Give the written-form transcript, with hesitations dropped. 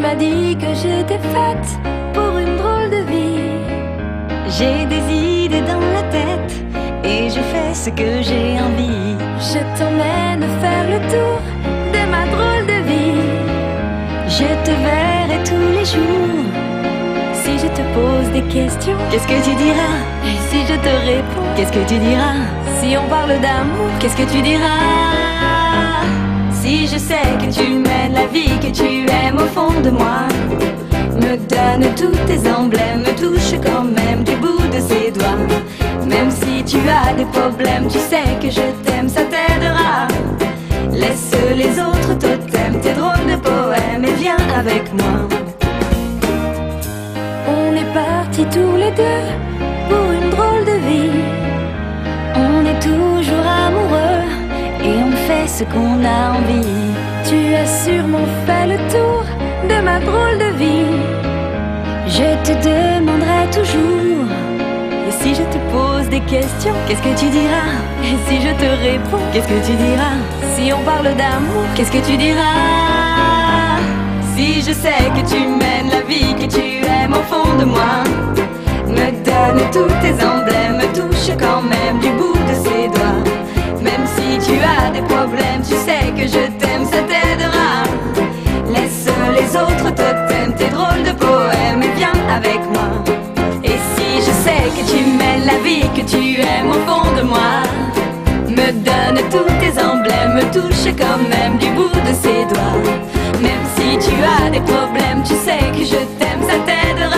m'as dit que j'étais faite pour une drôle de vie. J'ai des idées dans la tête et je fais ce que j'ai envie. Je t'emmène faire le tour de ma drôle de vie. Je te verrai tous les jours. Si je te pose des questions, qu'est-ce que tu diras? Et si je te réponds, qu'est-ce que tu diras? Si on parle d'amour, qu'est-ce que tu diras? Si je sais que tu mènes la vie que tu aimes au fond de moi, me donne tous tes emblèmes, me touche quand même du bout de ses doigts. Même si tu as des problèmes, tu sais que je t'aime, ça t'aidera. Laisse les autres totems, tes drôles de poèmes et viens avec moi. On est partis tous les deux pour une drôle de vie. On est toujours amoureux et on fait ce qu'on a envie. Tu as sûrement fait le tour de ma drôle de vie. Je te demanderai toujours. Et si je te pose des questions, qu'est-ce que tu diras? Et si je te réponds, qu'est-ce que tu diras? Si on parle d'amour, qu'est-ce que tu diras? Si je sais que tu mènes la vie que tu aimes au fond de moi, me donne tous tes emblèmes, me touche quand même du bout de ses doigts. Même si tu as des problèmes, tu sais que je t'aime, ça t'aidera. Laisse les autres totems, tes drôles de poèmes et viens avec moi. Et si je sais que tu mènes la vie que tu aimes au fond de moi, me donne tous tes emblèmes, me touche quand même du bout de ses doigts. Même si tu as des problèmes, tu sais que je t'aime, ça t'aidera.